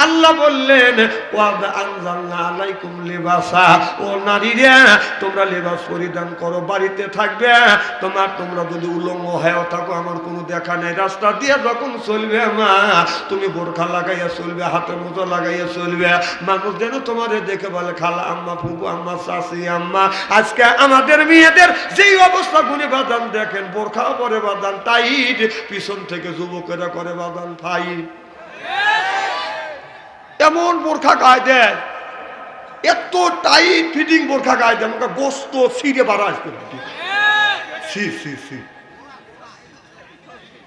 আল্লাহ বললেন ওয়াদ আনজালনা আলাইকুম লিবাসা, ও নারীরা তোমরা লিবাস পরিধান করো, বাড়িতে থাকবে তোমরা যদি উলঙ্গ হয়ে থাকো আমার কোনো দেখা নেই, রাস্তা দিয়ে যখন চলবে মা তুমি বোরখা লাগাইয়া চলবে, হাতে মোজা লাগাইয়া চলবে, মানুষ যেন তোমারে দেখে বলে খালা আম্মা, ফুফু আম্মা, শাশি আম্মা। আজকে আমাদের মেয়েদের যেই অবস্থা গুনে বাদান দেখেন, বোরখা পরে বাদান টাইট, পিছন থেকে যুবকেরা করে বাদান ফাইট, এমন বোরখা গায়ে দেয়, এত টাইট ফিটিং বোরখা গায়ে দেয়, আমাকে গোস্ত ছিঁড়ে বাড়া আসবে।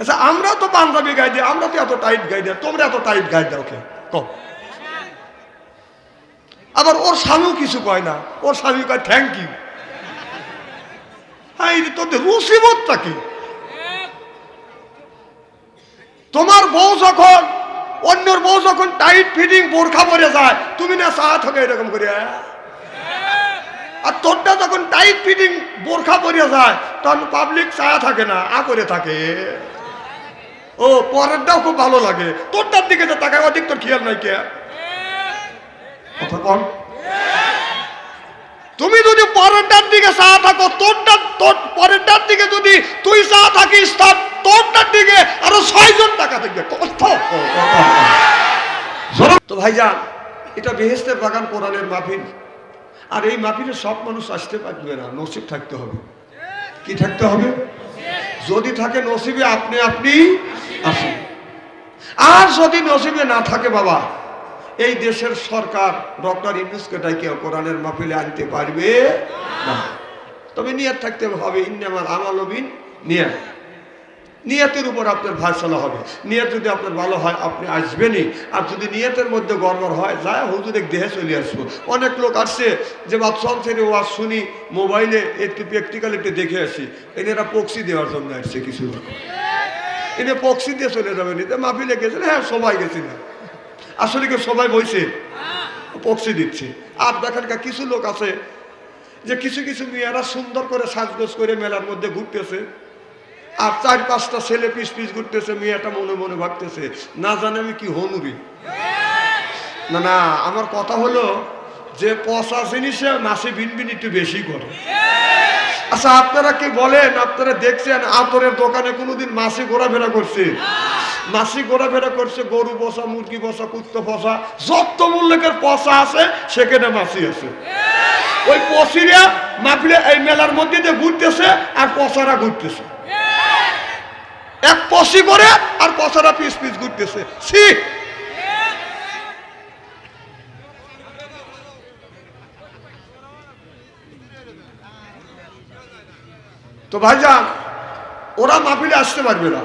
আচ্ছা আমরা তো পাঞ্জাবি গায়ে দিই, আমরা তো এত টাইট গায়ে দিই, তোমরা এত টাইট গায়ে দাও কে কম? আবার ওর স্বামীও কিছু কয় না, ওর স্বামী কয় থ্যাংক ইউ। হ্যাঁ তোদের রুচিবোধটা কি? তোমার বউ যখন, অন্যর বউ যখন টাইট ফিটিং বোরখা পরে যায়, তুমি না চা থাকে এরকম করে, আর তোরটা যখন টাইট ফিটিং বোরখা পরে যায় তখন পাবলিক চা থাকে না, আ করে থাকে। ও পরেরটাও খুব ভালো লাগে, তোরটার দিকে যে তাকায় অধিক তোর খেয়াল নাই কে? কথা কম। তুমি যদি পরেরটার দিকে চা থাকো, তোর পরেরটার দিকে যদি তুই চা থাকিস, তোরটার দিকে আরো 6 জন টাকা থাকবে। তো ভাইজান, এটা বেহেশতের বাগান, কোরআনের মাহফিল, আর এই মাহফিলে সব মানুষ আসতে পারবে না, নসিব থাকতে হবে। কি থাকতে হবে? যদি থাকে নসিবে আপনি আসুন, আর যদি নসিবে না থাকে বাবা, এই দেশের সরকার ডক্টর ইউনূসকে ডাকে কোরআনের মাহফিলে আনতে পারবে না। তবে নিয়ত থাকতে হবে, ইন্নামাল আমালু বিন্নিয়াত, নিয়তের উপর আপনার ফায়সালা হবে। নিয়ত যদি আপনার ভালো হয় আপনি আসবেনই, আর যদি নিয়তের মধ্যে গড়বড় হয় যায় হুজুর এক দেহে চলে আসবো। অনেক লোক আসছে যে বাদশাহ থেকে ওয়াজ শুনি, মোবাইলে একটু প্র্যাকটিক্যাল একটু দেখে আসি, এনারা পক্সি দেওয়ার জন্য আসছে কিছু লোক, এনে পক্সি দিয়ে চলে যাবেন। এতে মাহফিলে গেছেন, হ্যাঁ সবাই গেছি না, আসলে কি সবাই বইছে পক্সি দিচ্ছে। আর দেখেন কিছু লোক আছে যে কিছু মেয়েরা সুন্দর করে সাজগোজ করে মেলার মধ্যে ঘুরতেছে, আর 4-5টা ছেলে পিস ঘুরতেছে, মেয়েটা মনে মনে ভাবতেছে না জানে আমি কি হনুরি। না, আমার কথা হলো যে পচা জিনিসে মাসি বিনবিন একটু বেশি করে। আচ্ছা আপনারা কি বলেন, আপনারা দেখছেন আতরের দোকানে কোনোদিন মাসি ঘোরাফেরা করছে? মাসি ঘোরাফেরা করছে, গরু বসা, মুরগি বসা, কুত্তো বসা, যত মূল্যের পচা আছে সেখানে মাসি আছে। ওই পচিরা মাফিলে এই মেলার মধ্যে দিয়ে ঘুরতেছে, আর পচারা ঘুরতেছে, এক পশি করে আর পচারা পিস ঘুরতেছে। তো ভাইজান, ওরা মাহফিলে আসতে পারবে না।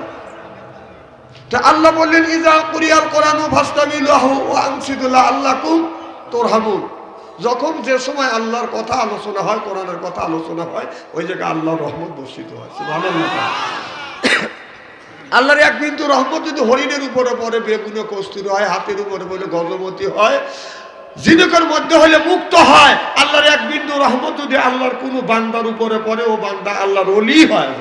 তা আল্লাহ বললেন ইজা কুরিয়াল কোরআনু ফাস্তামিলহু ওয়া আনসিতু লাআল্লাকুম তুরহামুন। যখন যে সময় আল্লাহর কথা আলোচনা হয়, কোরআনের কথা আলোচনা হয়, ওই জায়গায় আল্লাহর রহমত বর্ষিত হয়। সুবহানাল্লাহ। আল্লাহর এক বিন্দু রহমত যদি হরিণের উপরে পড়ে বেগুনে কস্তুরী হয়, হাতের উপরে পড়লে গজমতি হয়, জিনেকের মধ্যে হলে মুক্ত হয়। আল্লাহর এক বিন্দু রহমত যদি আল্লাহর কোন বান্দার উপরে পড়ে, ও বান্দা আল্লাহর ওলি হয়।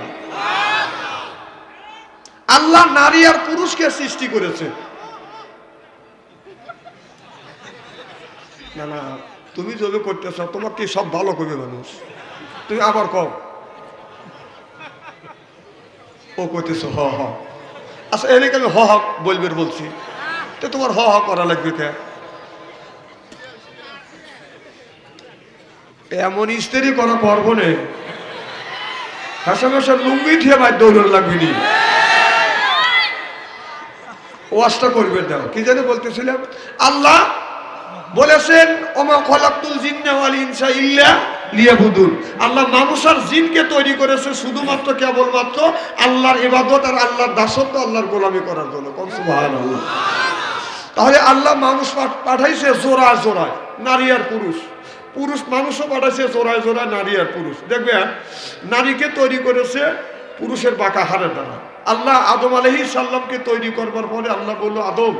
আল্লাহ নারী আর পুরুষকে সৃষ্টি করেছে। না তুমি যদি করতেছ, তোমার কি সব ভালো করবে মানুষ? তুমি আবার কও, ও করতেছ হ। আচ্ছা এনে আমি হ বলবে বলছি, তো তোমার হ করা লাগবে কে? এমন স্ত্রী করা করবো না, হাসা লুঙ্গি ঠিয়ে ভাই দৌড় লাগবে নি, ওয়াজটা করবে দাও। কি জানি বলতেছিলাম, আল্লাহ বলেছেন ওমা খলাকতুল জিন্না ওয়াল ইনসা ইল্লা লিয়াবুদুন। আল্লাহ মানুষ আর জিনকে তৈরি করেছে শুধুমাত্র কেবলমাত্র আল্লাহর ইবাদত আর আল্লাহর দাসত্ব, আল্লাহর গোলামি করার জন্য। সুবহানাল্লাহ। তাহলে আল্লাহ মানুষ পাঠাইছে জোড়ায় জোড়ায়, নারী আর পুরুষ। মানুষও পাঠাইছে জোড়ায় জোড়ায়, নারী আর পুরুষ। দেখবেন নারীকে তৈরি করেছে পুরুষের বাঁকা হাড়ের দ্বারা। আল্লাহ আদম আলাইহিস সালামকে তৈরি করবার পরে আল্লাহ বলল, আদম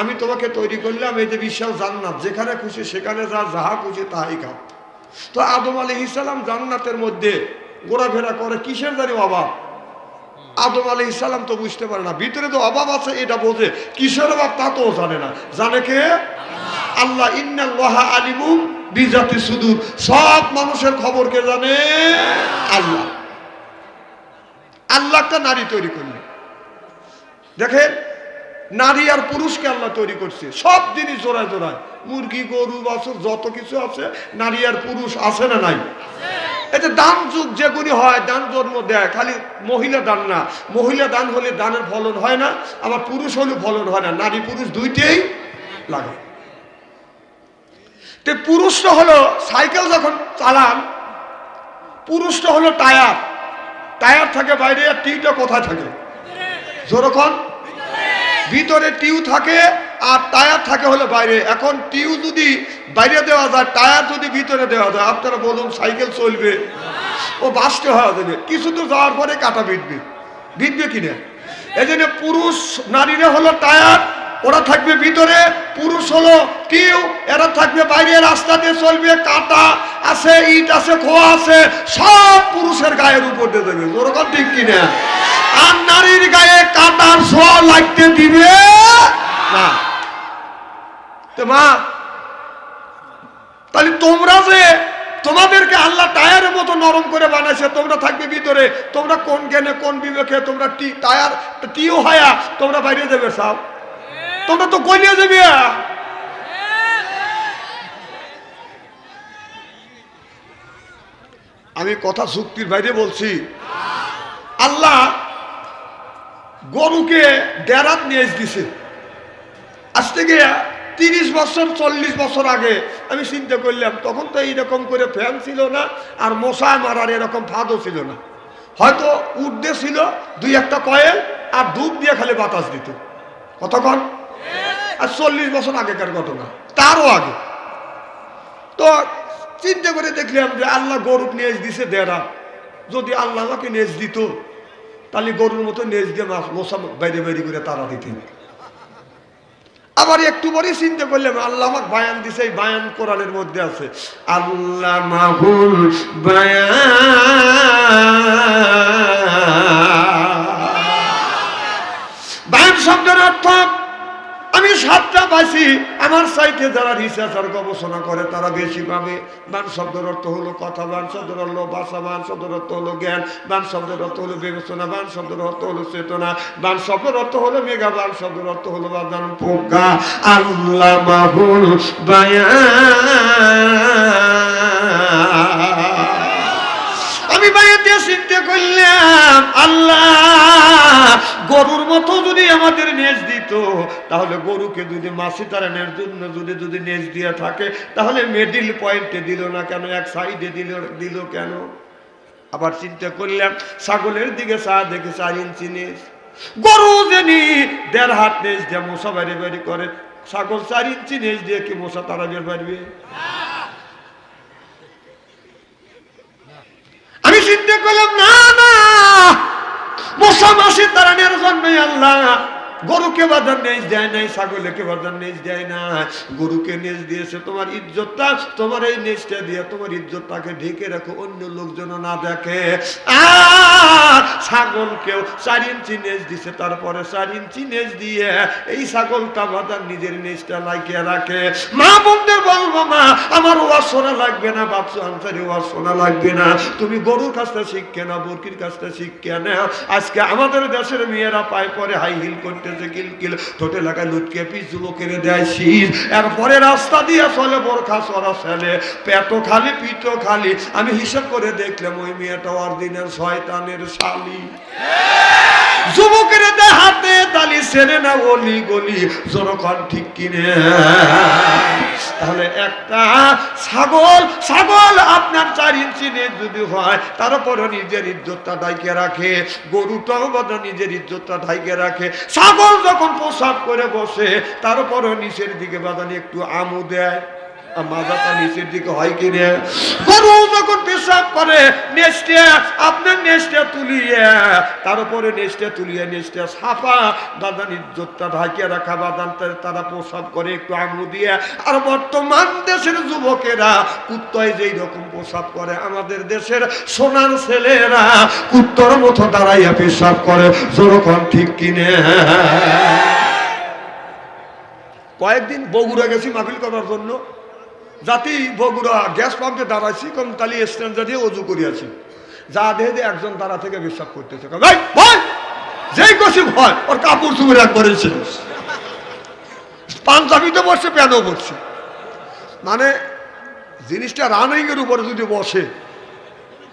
আমি তোমাকে তৈরি করলাম এই যে বিশাল জান্নাত, যেখানে খুশি সেখানে যা, যাহা খুশি তাহাই খাও। তো আদম আলাইহিস সালাম জান্নাতের মধ্যে ঘোরাফেরা করে, কিসের জানি অভাব। আদম আলাইহিস সালাম তো বুঝতে পারে না, ভিতরে তো অভাব আছে এটা বোঝে, কিসের অভাব তা তো জানে না। জানে কে? আল্লাহ। ইন্নাল্লাহা আলিমুম বিজাতি সুদূর, সব মানুষের খবর কে জানে? আল্লাহ। আল্লাহ একটা নারী তৈরি করলেন। দেখেন, নারী আর পুরুষকে আল্লাহ তৈরি করছে, সব জিনিস জোড়ায় জোড়ায়, মুরগি গরু বাছুর যত কিছু আছে, নারী আর পুরুষ আছে না নাই? এই যে দান যুগ যেগুলি হয়, দান জন্ম দেয়, খালি মহিলা দান না, মহিলা দান হলে দানের ফলন হয় না, আবার পুরুষ হলে ফলন হয় না, নারী পুরুষ দুইটাই লাগে। তো পুরুষটা হলো সাইকেল যখন চালান, পুরুষটা হলো টায়ার, টায়ার থাকে বাইরে, আর টিউটা কোথায় থাকে? যখন ভিতরে টিউ থাকে আর টায়ার থাকে হলো বাইরে। এখন টিউ যদি বাইরে দেওয়া যায়, টায়ার যদি ভিতরে দেওয়া যায়, আপনারা বলুন সাইকেল চলবে? ও বাস্টে হয়ে যাবে, কিছু তো যাওয়ার পরে কাটা বিঁধবে, বিঁধবে কিনা? এই জন্য পুরুষ নারীরা হলো টায়ার, ওরা থাকবে ভিতরে, পুরুষ হলো টিউ, এরা থাকবে বাইরে, রাস্তা দিয়ে চলবে, কাটা আছে, ইট আছে, খোয়া আছে, সব পুরুষের গায়ের উপর দিয়ে দেবে। ওরকম ঠিক কিনা? আর নারীর গায়ে কাটার ছোঁয়া লাগতে দিবে না। তো মা, তাহলে তোমরা যে তোমাদেরকে আল্লাহ টায়ারের মতো নরম করে বানাইছে, তোমরা থাকবে ভিতরে, তোমরা কোন জ্ঞানে কোন বিবেকে তোমরা টায়ার টিও হায়া তোমরা বাইরে যাবে? সব তোমরা তো গলিয়ে যাবে। আমি কথা যুক্তির বাইরে বলছি। আল্লাহ গরুকে ডেরাত নিয়ে দিছে। আজ থেকে 30 বছর 40 বছর আগে আমি চিন্তা করলাম, তখন তো এইরকম করে ফ্যান ছিল না, আর মশা মারার এরকম ফাঁদও ছিল না, হয়তো উর্দে ছিল 2-1টা কয়েল, আর ডুব দিয়ে খালি বাতাস দিত। কতক্ষণ? আর 40 বছর আগেকার ঘটনা, তারও আগে। তো চিন্তা করে দেখলাম যে আল্লাহ গরু নেজ দিছে ডেরাত, যদি আল্লাহ আমাকে নেজ দিত, তাহলে গরুর মতো নেজ দিয়ে মশা বাইরে বাইরে করে তারা দিতেন। আবার একটু পরে চিন্তা করলাম, আল্লাহ আমাকে বায়ান দিছে, এই বায়ান কোরআনের মধ্যে আছে, আল্লাহ মাহুল বায়ান শব্দের অর্থ আমি 7টা পাইছি, আমার সাইটে যারা রিসার্চ আর গবেষণা করে তারা বেশি পাবে। বান শব্দের অর্থ হলো কথা, বান শব্দের অর্থ ভাষা, বান শব্দের অর্থ হলো জ্ঞান, বান শব্দের অর্থ হলো বিবেচনা, বান শব্দের অর্থ হলো চেতনা, বান শব্দের অর্থ হলো মেঘা, বান শব্দের অর্থ হলো বাদান প্রজ্ঞা। আল্লাহ মাহুল আমি বাইরে চিন্তা করলাম, আল্লাহ গরুর মতো যদি আমাদের নেজ দিত, তাহলে গরুকে যদি মাছি তাড়ানোর জন্য যদি নেজ দিয়ে থাকে, তাহলে মিডল পয়েন্টে দিল না কেন, এক সাইডে দিল কেন? আবার চিন্তা করলাম, ছাগলের দিকে দেখে 4 ইঞ্চি নেজ, গরু জানি 1.5 হাত নেজ দিয়ে মশা বাইরে বাইরে করে, ছাগল 4 ইঞ্চি নেজ দিয়ে কি মশা তাড়াবে পারবে? আমি চিন্তা করলাম, না না, মশা মাসি তাড়ানোর জন্যই আল্লাহ গরুকে বাজার নেজ দেয় নাই, ছাগলকে বাজার নেজ দেয় না, গরুকে নেজ দিয়েছে তোমার ইজ্জতটা, তোমার এই নেজটা দিয়ে তোমার ইজ্জতটাকে ঢেকে রাখো, অন্য লোকজন না দেখে। আর ছাগলকেও 4 ইঞ্চি নেজ দিছে, তারপরে 4 ইঞ্চি নেজ দিয়ে এই ছাগলটা বাজার নিজের নেজটা লাগিয়ে রাখে। মা বন্ধু বলবো, মা আমার ওয়াজ শোনা লাগবে না, বাচ্চা আনসারি ওয়াজ শোনা লাগবে না, তুমি গরুর কাছটা শিখকে না, বরকির কাছটা শিখকে না। আজকে আমাদের দেশের মেয়েরা পায়ে পরে হাই হিল করতে কিলকিল, ঠোঁটে লাগায় লুটকে পিস যুবকের দেয় শীষ, এরপরে রাস্তা দিয়ে চলে বোরখা চড়া ছেলে, পেটও খালি পিঠও খালি। আমি হিসাব করে দেখলাম ওই মেয়েটা অর্দিনের শয়তানের শালি। যুবকের দেয় হাতে তালি, ছেড়ে না গলি গলি, জোরখান ঠিক কিনে। তাহলে একটা ছাগল আপনার 4 ইঞ্চি নেজ যদি হয়, তারপরে নিজের ইজ্জতটা ঢাইকে রাখে, গরুটাও বাদা নিজের ইজ্জতটা ঢাইকে রাখে। ছাগল যখন প্রসাব করে বসে, তারপরে নিচের দিকে বাদানি একটু আমু দেয়, মাজাটা নিচের দিকে হয় কিনে। গরু যখন পেশাব করে নেস্টে আপনার নেস্টে তুলিয়ে তার উপরে নেস্টে তুলিয়ে নেস্টে সাফা বাদান ইজ্জতটা ঢাকিয়ে রাখা বাদান তারা প্রসাব করে একটু আঙুল দিয়ে। আর বর্তমান দেশের যুবকেরা কুত্তায় যেই রকম প্রসাব করে আমাদের দেশের সোনার ছেলেরা কুত্তর মতো দাঁড়াইয়া পেশাব করে। যেরকম ঠিক কিনে কয়েকদিন বগুড়া গেছি মাহফিল করার জন্য, জাতি বগুড়া গ্যাস পাম্পে দাঁড়াইছি কম তালি স্ট্যান্ডার দিয়ে অজু করিয়াছি, যা দেখে একজন দাঁড়া থেকে বিশ্বাস করতেছে যেই কষি ভয় ওর কাপড় চুপড়ে একবারে শেষ, পাঞ্জাবিতে বসে প্যানও বসছে। মানে জিনিসটা রানিং এর উপরে যদি বসে,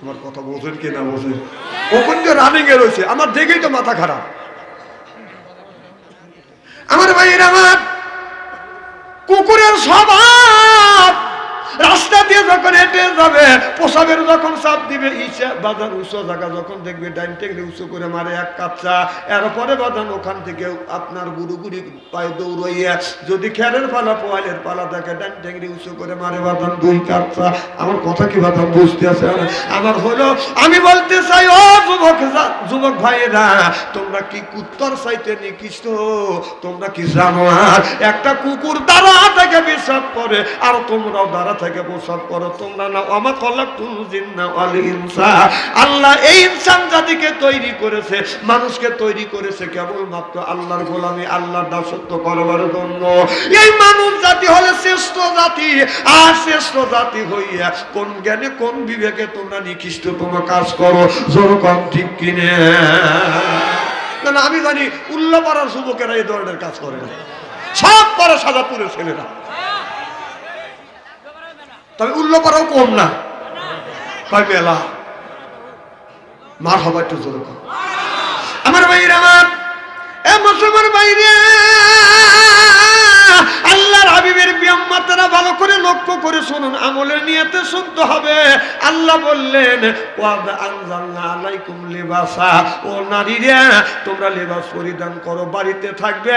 আমার কথা বোঝেন কি না বোঝেন, ওখান যে রানিং এ রয়েছে আমার দেখেই তো মাথা খারাপ। আমার ভাইয়ের আমার কুকুরের স্বভাব রাস্তা দিয়ে যখন হেঁটে যাবে পোশাবের যখন চাপ দিবে ইচ্ছা বাজার উঁচু জায়গা যখন দেখবে ডাইন টেঙ্গি উঁচু করে মারে এক কাচ্চা, এরপরে বাজান ওখান থেকে আপনার গুড়ি পায়ে দৌড়াইয়া যদি খেরের পালা পোয়ালের পালা দেখে ডাইন টেঙ্গি উঁচু করে মারে বাজান দুই কাচ্চা। আমার কথা কি বাজান বুঝতে আছে? আমার হলো আমি বলতে চাই ও যুবক ভাইয়েরা, তোমরা কি কুত্তর চাইতে নিকৃষ্ট? তোমরা কি জানো আর একটা কুকুর দ্বারা থেকে পেশাব করে আর তোমরাও দ্বারা থেকে প্রসাব করো। তোমরা না আমা খলাকতুল জিন্না ওয়াল ইনসা, আল্লাহ এই ইনসান জাতিকে তৈরি করেছে, মানুষকে তৈরি করেছে কেবলমাত্র আল্লাহর গোলামি আল্লাহর দাসত্ব করবার জন্য। এই মানুষ জাতি হলে শ্রেষ্ঠ জাতি, আর শ্রেষ্ঠ জাতি হইয়া কোন জ্ঞানে কোন বিবেকে তোমরা নিকৃষ্ট তোমরা কাজ করো। যেরকম ঠিক কিনে না আমি জানি উল্লাপাড়ার যুবকেরা এই ধরনের কাজ করে না, সব পাড়া সাজাপুরের ছেলেরা, তবে উল্লাপাড়াও কম না কয় মেলা মার হবার একটু জোর কর। আমার ভাইয়ের আমার এ মুসলমান বাইরে আল্লাহর হাবিবের বিয়াম্মাতারা ভালো করে লক্ষ্য করে শুনুন, আমলের নিয়তে শুনতে হবে। আল্লাহ বললেন ওয়াদ আনজালনা আলাইকুম লিবাসা, ও নারীরা তোমরা লিবাস পরিধান করো, বাড়িতে থাকবে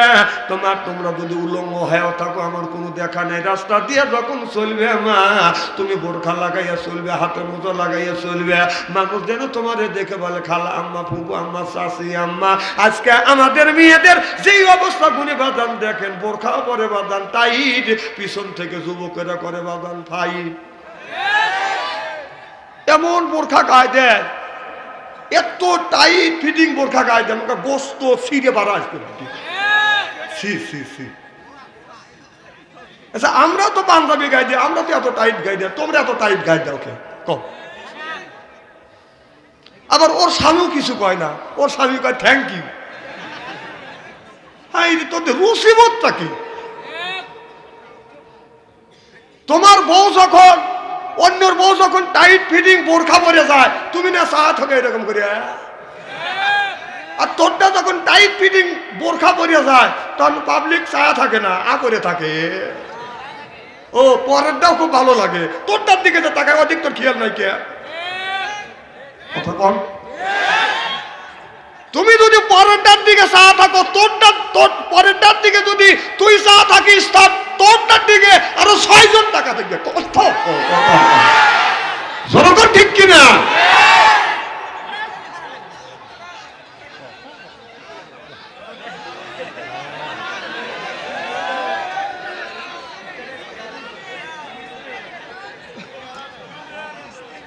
তোমরা যদি উলঙ্গ হয়ে থাকো আমার কোনো দেখা নেই, রাস্তা দিয়ে যখন চলবে মা তুমি বোরখা লাগাইয়া চলবে, হাতে মোজা লাগাইয়া চলবে, মানুষ যেন তোমারে দেখে বলে খালা আম্মা ফুপু আম্মা চাচি আম্মা। আজকে আমাদের মেয়েদের যেই অবস্থা গুণে বাদান দেখেন, বোরখা পরে বাদান টাইট, পিছন থেকে যুবকেরা করে বাদান ফাইট, এমন বোরখা গায়ে দেয়, এত টাইট ফিটিং বোরখা গায়ে দেয় আমাকে গোস্ত ছিঁড়ে বাড়া আসবে। আচ্ছা আমরা তো পাঞ্জাবি গায়ে দিই, আমরা তো এত টাইট গায়ে দেয়, তোমরা এত টাইট গায়ে দাও কে কম? আবার ওর স্বামীও কিছু কয় না, ওর স্বামী কয় থ্যাংক ইউ। হ্যাঁ তোদের রুচিবোধটা কি? তোমার বউ যখন অন্যর বউ যখন টাইট ফিটিং বোরখা পরে যায় তুমি না চা থাকে এরকম করে, আর তোরটা যখন টাইট ফিটিং বোরখা পরে যায় তখন পাবলিক চা থাকে না আ করে থাকে। ও পরেরটাও খুব ভালো লাগে, তোরটার দিকে যে তাকায় অধিক তোর খেয়াল নাই কে কথা কম। তুমি যদি পরেরটার দিকে চা থাকো, তোর পরেরটার দিকে যদি তুই চা থাকিস তার তোরটার দিকে আরো 6 জন টাকা থাকবে। জনগণ ঠিক কিনা?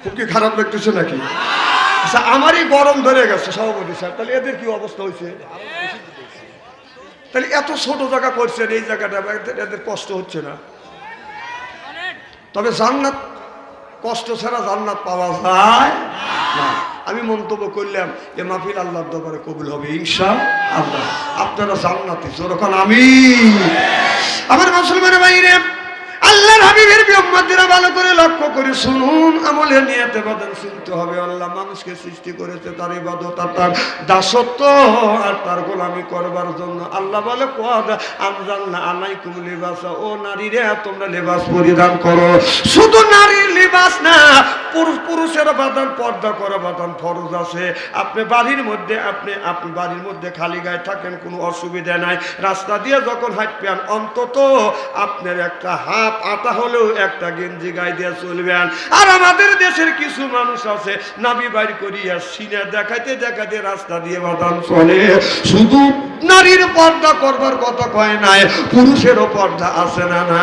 খুব কি খারাপ লাগতেছে নাকি? আচ্ছা আমারই গরম ধরে গেছে সভাপতি স্যার, তাহলে এদের কি অবস্থা হয়েছে? তাহলে এত ছোট জায়গা করছেন, এই জায়গাটা এদের কষ্ট হচ্ছে না? তবে জান্নাত কষ্ট ছাড়া জান্নাত পাওয়া যায় না। আমি মন্তব্য করলাম এ মাহফিল আল্লাহর দরবারে কবুল হবে ইনশাআল্লাহ। আপনারা জান্নাতি যখন আমি আমার মুসলমানের বাইরে আল্লাহর হাবিবের বিউম্মতেরা ভালো করে লক্ষ্য করে শুনুন, আমলের নিয়তে বাদান শুনতে হবে। আল্লাহ মানুষকে সৃষ্টি করেছে তার ইবাদত আর তার দাসত্ব আর তার গোলামি করবার জন্য। আল্লাহ বলে কোয়াদ আমজালনা আলাইকুম লিবাসা, ও নারীরা তোমরা লিবাস পরিধান করো। শুধু নারীর লিবাস না, পুরুষের বাদান পর্দা করা বাদান ফরজ আছে। আপনি বাড়ির মধ্যে আপনি বাড়ির মধ্যে খালি গায়ে থাকেন কোনো অসুবিধা নাই, রাস্তা দিয়ে যখন হাঁটবেন অন্তত আপনার একটা হাফ আতা হলেও একটা গেঞ্জি গায়ে দিয়ে চলবেন। আর আমাদের দেশের কিছু মানুষ আছে নাভি বাইর করিয়া সিনা দেখাইতে দেখাইতে রাস্তা দিয়ে বাদাম চলে। শুধু নারীর পর্দা করবার কথা কয় নাই, পুরুষেরও পর্দা আছে না না?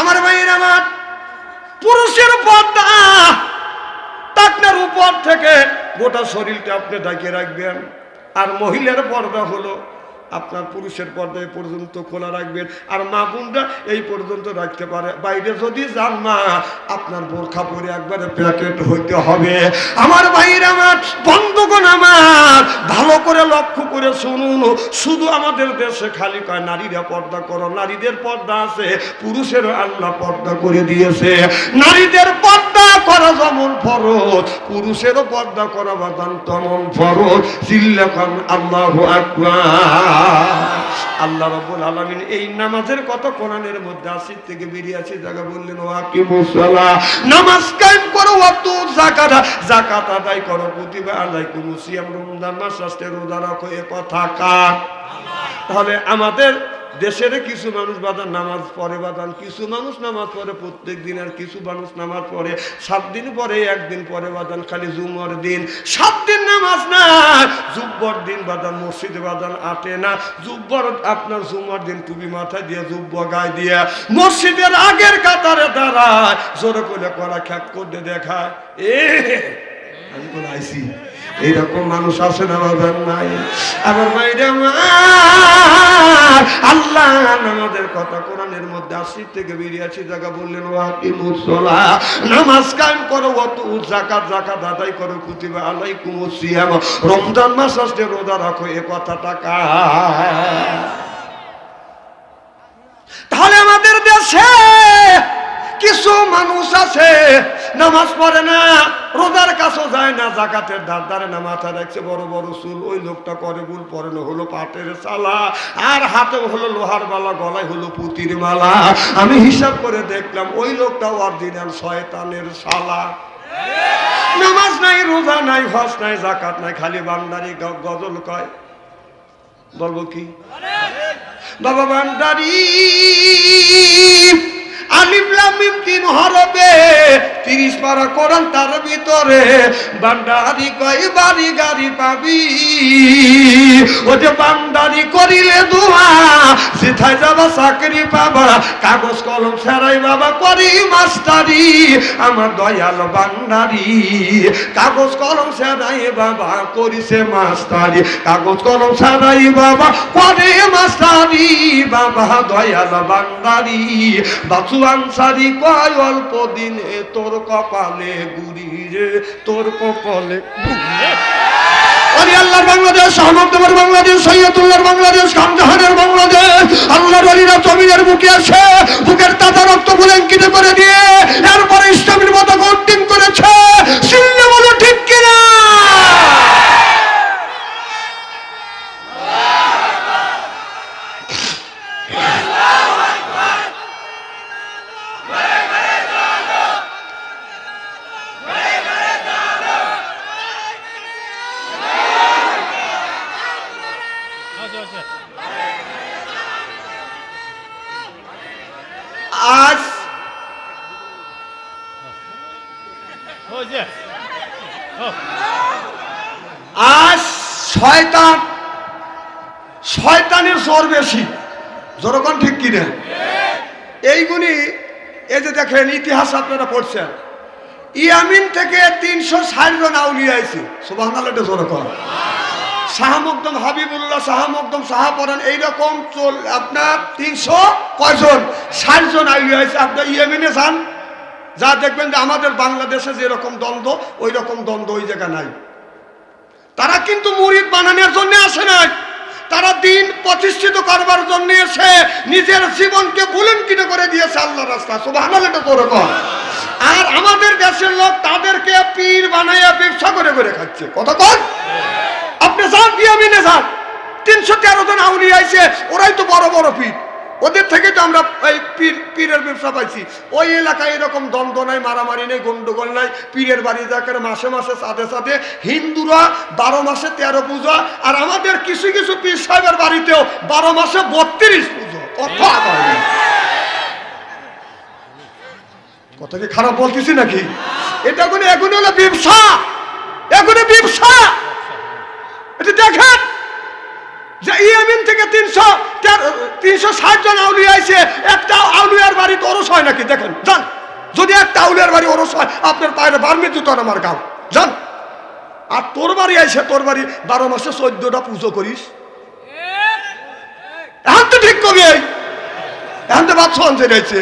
আমার ভাইয়ের আমার, পুরুষের পর্দা টাকনার উপর থেকে গোটা শরীরটা আপনি ঢেকে রাখবেন। আর মহিলার পর্দা হলো আপনার পুরুষের পর্দা এই পর্যন্ত খোলা রাখবেন, আর মা বোনরা এই পর্যন্ত রাখতে পারে। বাইরে যদি যান মা, আপনার বোরখা পরে একবারে প্যাকেট হইতে হবে। আমার ভাইরা আমার, বন্ধুগণ আমার, ভালো করে লক্ষ্য করে শুনুন। শুধু আমাদের দেশে খালি কয় নারীরা পর্দা করো, নারীদের পর্দা আছে, পুরুষেরও আল্লাহ পর্দা করে দিয়েছে। নারীদের পর্দা করা যেমন ফরজ, পুরুষেরও পর্দা করা বাদান তেমন ফরজ। চিল্লাকান আল্লাহু আকবার। আল্লাহ রাব্বুল আলামিন এই নামাজের কথা কোরআনের মধ্যে 80 থেকে 82 জায়গা বললেন, ওয়াকিমুস সালাহ, নামাজ কায়েম করো, ওয়াতু যাকাত, যাকাত আদায় করো, কুতিবা আলাইকুমুস সিয়াম, রমজান মাস আসছে রোজা রাখো। এ কথা কার? তাহলে আমাদের দেশের কিছু মানুষ বাদান নামাজ পড়ে, বাদান কিছু মানুষ নামাজ পড়ে প্রত্যেক দিন, আর কিছু মানুষ নামাজ পড়ে 7 দিন পরে, একদিন পরে বাদান খালি জুমার দিন। 7 দিন নামাজ না, জুব্বর দিন বাদান মসজিদে বাদান আটে না। জুব্বর আপনার জুমার দিন টুপি মাথায় দিয়ে জুব্ব গায়ে দিয়ে মসজিদের আগের কাতারে দাঁড়ায়, জোরে করে করা খ্যাক করে দেখায়। আমি কোন আইসি এইরকম মানুষ আছে না বাজার নাই? আমার ভাইরা আমার, আল্লাহ নামাজের কথা কোরআনের মধ্যে 80 থেকে 82 জায়গা বললেন, ওয়াকিমুস সালাহ, নামাজ কায়েম করো, ওয়াতু যাকাত, যাকাত আদায় করো, কুতিবা আলাইকুমুস সিয়াম, রমজান মাস আসলে রোজা রাখো। এ কথাটা কার? তাহলে আমাদের দেশে কিছু মানুষ আছে নামাজ পড়ে না, রোজার কাছেও যায় না, যাকাতের ধার ধারে না, মাথা রাখছে বড় বড় চুল। ওই লোকটা করে গুল পরানো হলো পাটের চালা, আর হাতে হলো লোহার মালা, গলায় হলো পুতির মালা। আমি হিসাব করে দেখলাম ওই লোকটা অরিজিনাল শয়তানের শালা। নামাজ নাই, রোজা নাই, হজ নাই, যাকাত নাই, খালি বান্দারি গজল কয়। বলবো কি বাবা? বান্দারি আলিফ লাম মিম 3 হরফে 30 পারা কোরআন, তার ভিতরে বান্দারি কয় বাড়ি গাড়ি পাবি। ও যে বান্দারি করিলে দোয়া, সেথায় যাবা চাকরি পাবা, কাগজ কলম ছাড়াই বাবা করি মাস্টারি। আমার দয়াল বান্দারি কাগজ কলম ছাড়াই বাবা করিছে মাস্টারি, কাগজ কলম ছাড়াই বাবা করে মাস্টারি। বাবা দয়াল বান্দারি বাচু আনসারি কয় অল্প দিনে তোর কপালে গুড়ি রে, তোর কপালে গুড়ি। আল্লাহর বাংলাদেশ, আহমদনগর বাংলাদেশ, সৈয়দুল্লাহর বাংলাদেশ, খানজাহানের বাংলাদেশ। আল্লাহর ওলিরা জমিনের বুকে আসে, বুকের তাজা রক্ত বুলেঙ্কিত করে দিয়ে এরপরে ইসলামের মতো গন্ডিং করেছে। চিল্লে বলো ঠিক কিনা? আজ শয়তানের জোর বেশি। জোরকন ঠিক কিনা? এইগুলি এই যে দেখেন ইতিহাস আপনারা পড়ছেন, ইয়ামিন থেকে 360 জন আউলিয়া আইছে। সুবহানাল্লাহ, এটা জোরকন। শাহ মকদম হাবিবুল্লাহ, শাহ মকদম শাহ পরান, এইরকম আপনার 300 কয়জন 60 জন আউলিয়া আইছে। আপনার ইয়ামিনে যান, যা দেখবেন যে আমাদের বাংলাদেশে যেরকম দ্বন্দ্ব, ওই রকম দ্বন্দ্ব ওই জায়গা নাই। তারা কিন্তু মুরিদ বানানোর জন্য আসে নাই, তারা দিন প্রতিষ্ঠিত করবার জন্য এসে নিজের জীবনকে বুলঙ্কিত করে দিয়েছে আল্লাহর রাস্তা। সুবহানাল্লাহ, এটা তোর কর। আর আমাদের দেশের লোক তাদেরকে পীর বানাইয়া ব্যবসা করে করে খাচ্ছে। কত কর? আপনি যান ইয়ামিনে যান, 313 জন আউলিয়া আইছে, ওরাই তো বড় বড় পীর। ওদের থেকে তো আমরা এই পীরের ব্যবসা পাইছি। ওই এলাকায় এরকম দ্বন্দ্ব নাই, মারামারি নেই, গন্ডগোল নাই। পীরের বাড়ি যাকার মাসে মাসে সাথে সাথে হিন্দুরা 12 মাসে 13 পূজা, আর আমাদের কিছু কিছু পীর সাহেবের বাড়িতেও 12 মাসে 32 পূজা। কথা বলে। কথা কি খারাপ বলতেছি নাকি? এটা এখন হলো ব্যবসা, এখন ব্যবসা। এটা দেখেন যে ইয়েমেন থেকে 360 জন আউলিয়া আছে, একটা আউলিয়ার বাড়ি ওরস হয় নাকি? দেখেন যান, যদি একটা আউলিয়ার বাড়ি ওরস হয় আপনার পায়ে বার্মি জুতো আমার গাও যান। আর তোর বাড়ি আইসে, তোর বাড়ি 12 মাসে 14টা পুজো করিস, এখন তো ঠিক কবি, এখন তো বাদ সঞ্চে রয়েছে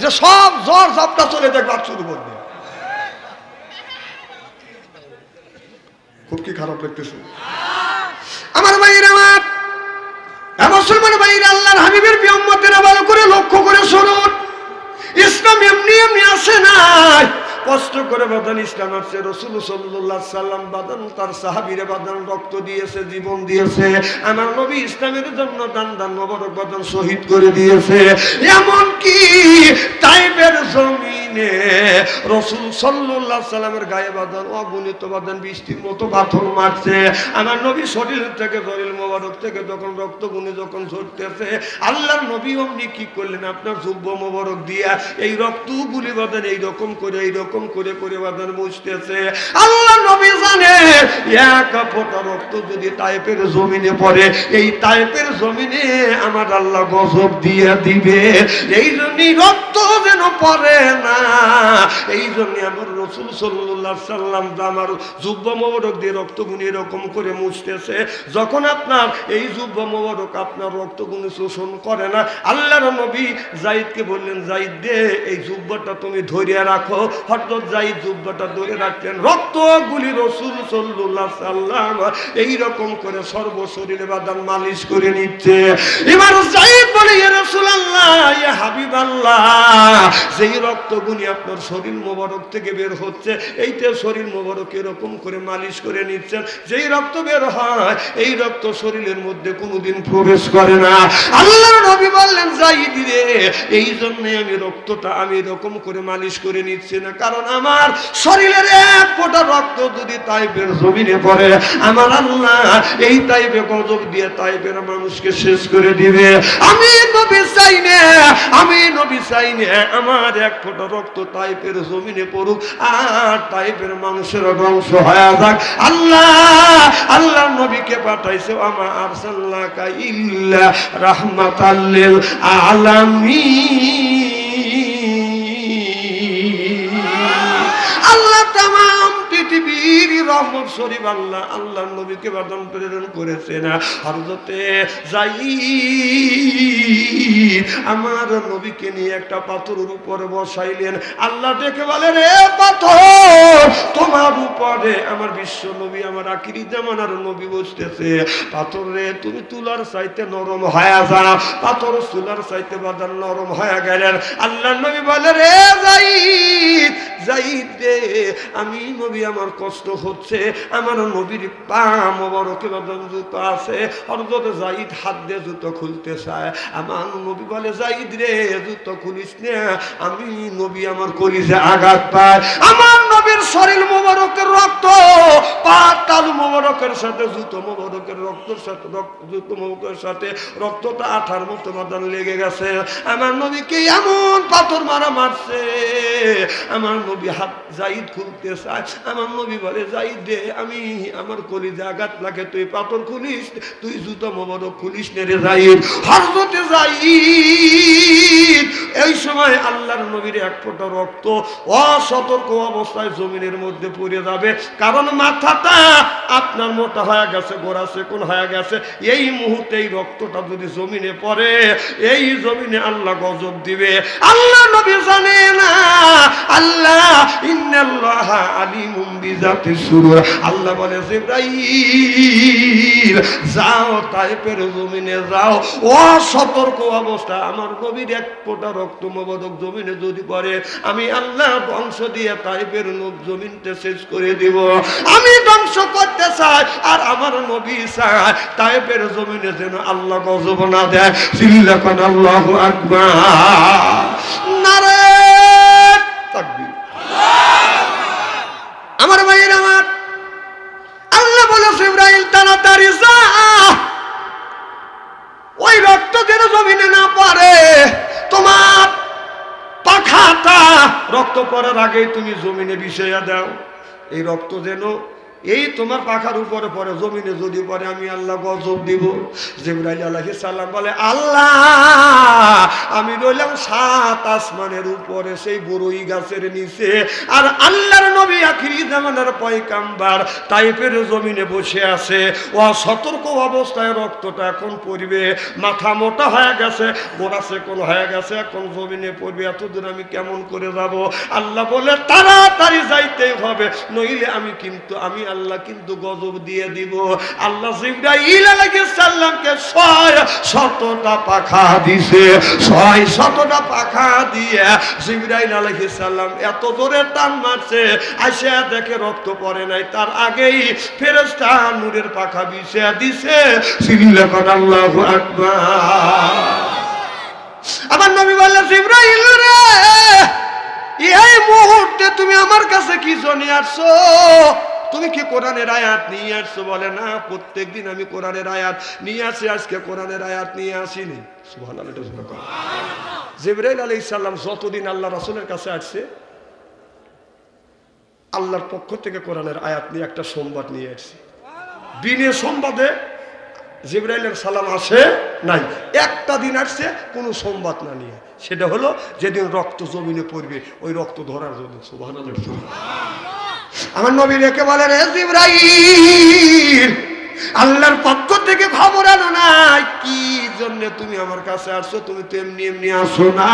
যে সব জ্বর সবটা চলে দেখ বাদ শুরু করবে। খুব কি খারাপ লাগতেছে আমার ভাইয়েরা, আমার মুসলমান ভাইয়েরা, আল্লাহর হাবিবের প্রিয় উম্মতেরা ভালো করে লক্ষ্য করে শুনুন। ইসলাম এমনি এমনি আসে নাই, কষ্ট করে বাদান ইসলাম আসছে। রাসূল সাল্লাল্লাহু আলাইহি সাল্লাম বাদান তার সাহাবীরা বাদান রক্ত দিয়েছে, জীবন দিয়েছে। আমার নবী ইসলামের জন্য দান মোবারক বাদান শহীদ করে দিয়েছে। এমন কি তাইফের জমিনে রাসূল সাল্লাল্লাহু আলাইহি সাল্লামের গায়ে বাদান অগণিত বাদান বৃষ্টির মতো পাথর মারছে। আমার নবী শরীর থেকে, শরীর মোবারক থেকে যখন রক্তগুনি যখন ঝরতেছে, আল্লাহর নবী অমনি কি করলেন, আপনার জুব্ব মোবারক দিয়া এই রক্তগুলি বাদান এইরকম করে বাদান মুছতেছে। আল্লাহ নবী জানে এক ফোঁটা রক্ত যদি তাইফের জমিনে পড়ে, এই তাইফের জমিনে আমার আল্লাহ গজব দিয়ে দিবে। এই জন্যই রক্ত যেন পড়ে না, এই জন্য আমার রাসূল সাল্লাল্লাহু আলাইহি সাল্লাম আমার জুব্ব মোবারক দিয়ে রক্তগুনি এরকম করে মুছতেছে। যখন আপনার এই জুব্ব মোবারক আপনার রক্তগুনি শোষণ করে না, আল্লাহর নবী যায়েদকে বললেন, যায়েদ দে এই জুব্বাটা তুমি ধরে রাখো। হযরত যায়েদ জুব্বাটা ধরে রাখলেন, রক্তগুলি রাসূল সাল্লাল্লাহু আলাইহি সাল্লাম এইরকম করে সর্বশরীরে বাদান মালিশ করে নিচ্ছে। এবার যায়েদ বলে, ইয়া রাসূলুল্লাহ, ইয়া হাবিবাল্লাহ, যেই রক্তগুলি আপনার শরীর মোবারক থেকে বের হচ্ছে, এইটা শরীর মোবারক এরকম করে মালিশ করে নিচ্ছেন। যেই রক্ত বের হয় এই রক্ত শরীরের মধ্যে কোনোদিন প্রবেশ করে না। আল্লাহর নবী বললেন, যায়েদ রে, এই জন্য আমি রক্তটা আমি এরকম করে মালিশ করে নিচ্ছি না, কারণ আমার শরীরের এক ফোঁটা রক্ত যদি তাইফের জমিনে পড়ে, আমার আল্লাহ এই তাইফে গজব দিয়ে তাইফের মানুষকে শেষ করে দিবে। আমি নবী চাই না, আমি নবী চাই না আমার এক ফোঁটা রক্ত তাইফের জমিনে পড়ুক আর তাইফের মানুষের ধ্বংস হয়ে যাক। আল্লাহ নবীকে পাঠাইছে, আমা আরসালনাকা ইল্লা রাহমাতাল লিল আলামিন। আল্লাহ তামাম পৃথিবীর রহমত শরীফ আল্লাহ নবীকে বাদন প্রেরণ করেছেন। হযরতে যায়েদ আমার নবীকে নিয়ে একটা পাথরের উপরে বসাইলেন। আল্লাহ ডেকে বলে, রে পাথর, তোমার উপরে আমার বিশ্ব নবী, আমার আখিরি জামানার নবী বসতেছে। পাথর রে, তুমি তুলার চাইতে নরম হয়ে যাও। পাথর তুলার চাইতে বাদান নরম হয়ে গেলেন। আল্লাহ নবী বলে, রে যায়েদ রে, আমি নবী আমার কষ্ট হচ্ছে, আমার নবীর পা মোবারকে বাদান জুতো আছে। হযরত যায়েদ হাত দিয়ে জুতো খুলতে চায়। আমার নবী বলে, যায়েদ রে, জুতো খুলিস না, আমি নবী আমার কলিজে আঘাত পায়। আমার নবীর শরীর মোবারকের রক্ত পা তালু মোবারকের সাথে জুতো মোবারকের রক্তের সাথে জুতো মোবারকের সাথে রক্তটা আঠার মতো বাদান লেগে গেছে। আমার নবীকে এমন পাথর মারছে, আমার নবী হাত যায়েদ খুলতে চায়। আমার নবী বলে, যায়েদ রে, আমি আমার কলিজে আঘাত লাগে, তুই পাথর খুলিস, তুই জুতো মোবারক খুলিস নে রে যায়েদ। হযরতে যায়েদ এই সময় আল্লাহর নবীর এক ফোঁটা রক্ত অসতর্ক অবস্থায় জমিনের মধ্যে পড়ে যাবে, কারণ মাথাটা আপনার মোটা হয়ে গেছে, গোড়া চিকন হয়ে গেছে। এই মুহূর্তে এই রক্তটা যদি জমিনে পড়ে, এই জমিনে আল্লাহ গজব দিবে। আল্লাহ নবী জানে না, আল্লাহ ইন্নাল্লাহা আলিমুম বিযাতিস সুদূর। আল্লাহ বলে, জিবরাইল যাও তাইফের জমিনে যাও, অসতর্ক অবস্থা আমার নবীর এক ফোঁটা রক্ত মোবারক জমিনে যদি পড়ে, আমি আল্লাহ ধ্বংস দিয়ে তাইফের জমিনতে শেষ করে দিব। আমি ধ্বংস করতে চাই আর আমার নবী চায় তাইফের জমিনে যেন আল্লাহ গজব না দেয়। চিল্লাকান আল্লাহু আকবার, নারে তাকবীর। আমার ভাইয়ের আমার, আল্লাহ বলে, জিবরাইল তাড়াতাড়ি যা, ওই রক্ত যেন জমিনে না পড়ে, তোমার পাখাটা রক্ত পড়ার আগেই তুমি জমিনে বিছাইয়া দাও। এই রক্ত যেন এই তোমার পাখার উপরে পড়ে, জমিনে যদি পড়ে আমি আল্লাহ গজব দিব। জিবরাইল আলাইহিস সালাম বলে, আল্লাহ আমি রইলাম 7 আসমানের উপরে সেই বড়ই গাছের নিচে, আর আল্লাহর নবী আখিরি জামানার পয়গাম্বার তাইফের জমিনে বসে আছে। ও সতর্ক অবস্থায় রক্তটা এখন পড়বে, মাথা মোটা হয়ে গেছে, গোড়া সেকল হয়ে গেছে, এখন জমিনে পড়বে। এতদূর আমি কেমন করে যাব? আল্লাহ বলে, তাড়াতাড়ি যাইতেই হবে, নইলে আমি আল্লাহ কিন্তু গজব দিয়ে দিব। আল্লাহ জিবরাইল আলাইহিস সালামকে 600টা পাখা দিছে। 600টা পাখা দিয়ে জিবরাইল আলাইহিস সালাম এত জোরে টান মারছে, আইসা দেখে রক্ত পড়ে নাই, তার আগেই ফেরেশতা নূরের পাখা বিছিয়ে দিছে। সিল্লাকান আল্লাহু আকবার। আমার নবী বললেন, জিবরাইল রে, এই মুহূর্তে তুমি আমার কাছে কি জেনে আসছো? তুমি কি কোরআনের আয়াত নিয়ে আসছো? বলে, না, প্রত্যেকদিন আমি কোরআনের আয়াত নিয়ে আসি, আজকে কোরআনের আয়াত নিয়ে আসিনি। সুবহানাল্লাহ। জিবরাইল আলাইহিস সালাম যতদিন আল্লাহ রাসূলের কাছে আসছে, আল্লাহর পক্ষ থেকে কোরআনের আয়াত নিয়ে একটা সংবাদ নিয়ে আসছে। বিনে সংবাদে জিবরাইলের সালাম আসে নাই। একটা দিন আসছে কোনো সংবাদ না নিয়ে, সেটা হলো যেদিন রক্ত জমিনে পড়বে, ওই রক্ত ধরার জন্য। সুবহানাল্লাহ। আমার নবী রেখে বলে, রে জিবরাইল, আল্লাহর পক্ষ থেকে খবর আনো নাই, কি জন্য তুমি আমার কাছে আসছো? তুমি তো এমনি এমনি আসো না,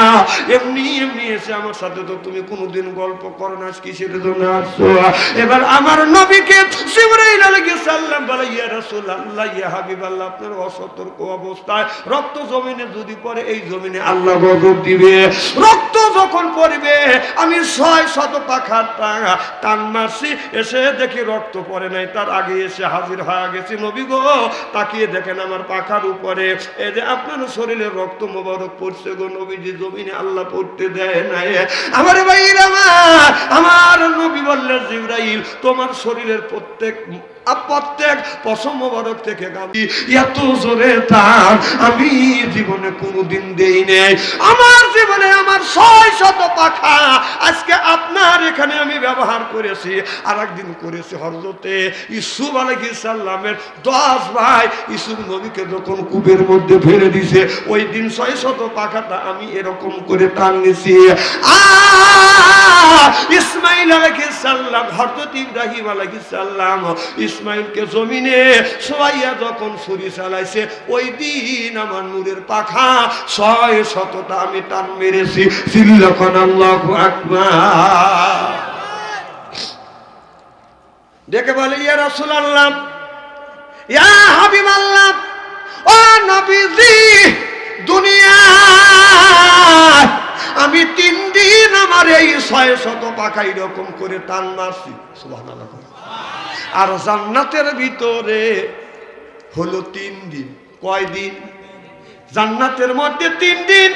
এমনি এমনি এসে আমার সাথে তো তুমি কোনোদিন গল্প করো না, কিসের জন্য আসছো? এবার আমার নবীকে জিবরাইল আলাইহিস সালাম বলে, ইয়া রাসূলুল্লাহ, ইয়া হাবিবাল্লাহ, আপনার অসতর্ক অবস্থায় রক্ত জমিনে যদি পড়ে, এই জমিনে আল্লাহ গজব দিবে। রক্ত যখন পড়বে, আমি 600 পাখা টান মারছি, এসে দেখি রক্ত পড়ে নাই, তার আগে এসে হাজির হয়ে গেছি। নবী গো, তাকিয়ে দেখেন আমার পাখার উপরে এই যে আপনার শরীরে রক্ত মোবারক পড়ছে গো নবীজি, জমিনে আল্লাহ পড়তে দেয় নাই। আমার ভাইরা, আমার নবী বললেন, জিবরাইল, তোমার শরীরের প্রত্যেক পশম মোবারক থেকে গামী এত জোরে টান আমি জীবনে কোনোদিন দেই নাই। আমার জীবনে আমার 600 পাখা আজকে আপনার এখানে আমি ব্যবহার করেছি। আর একদিন করেছি হযরতে ইউসুফ আলাইহিস সালামের 10 ভাই ইউসুফ নবীকে যখন কূপের মধ্যে ফেলে দিয়েছে, ওই দিন 600 পাখাটা আমি এরকম করে টান নিছি। ইসমাইল আলাইহিস সালাম, হযরত ইব্রাহিম আলাইহিস সালাম ইসমাইলকে জমিনে শোয়াইয়া যখন ছুরি চালাইছে, ওই দিন আমার নূরের পাখা 600টা আমি টান মেরেছি। সিল্লাকান আল্লাহু আকবার। দেখে বলে, ইয়া রাসূলুল্লাহ, ইয়া হাবিবাল্লাহ, ও নবীজি, দুনিয়া আমি 3 দিন আমার এই 600 পাখা এরকম করে টান মারছি। সুবহানাল্লাহ। আর জান্নাতের ভিতরে হলো 3 দিন। কয় দিন? জান্নাতের মধ্যে 3 দিন।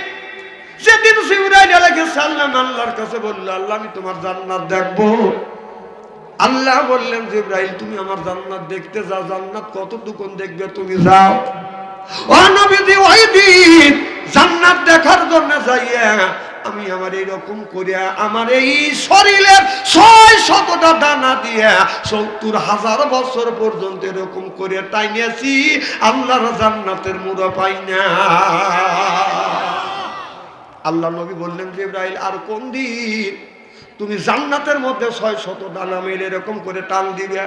যেদিন জিবরাইল আলাইহিস সালাম আল্লাহর কাছে বলল, আল্লাহ আমি তোমার জান্নাত দেখবো। আল্লাহ বললেন, জিবরাইল তুমি আমার জান্নাত দেখতে যাও। জান্নাত কতটুকু দেখবে তুমি যাও। ও নবীজি, ওই দিন জান্নাত দেখার জন্য যাইয়া আমি আমার এইরকম করিয়া আমার এই শরীরের 600টা দানা দিয়া 70,000 বছর পর্যন্ত এরকম করে টাইনিয়েছি, আল্লাহর জান্নাতের মুড়া পাই না। আল্লাহ নবী বললেন, জিবরাইল আর কোন দিন তুমি জান্নাতের মধ্যে 600 দানা মেলে এরকম করে টান দিবে?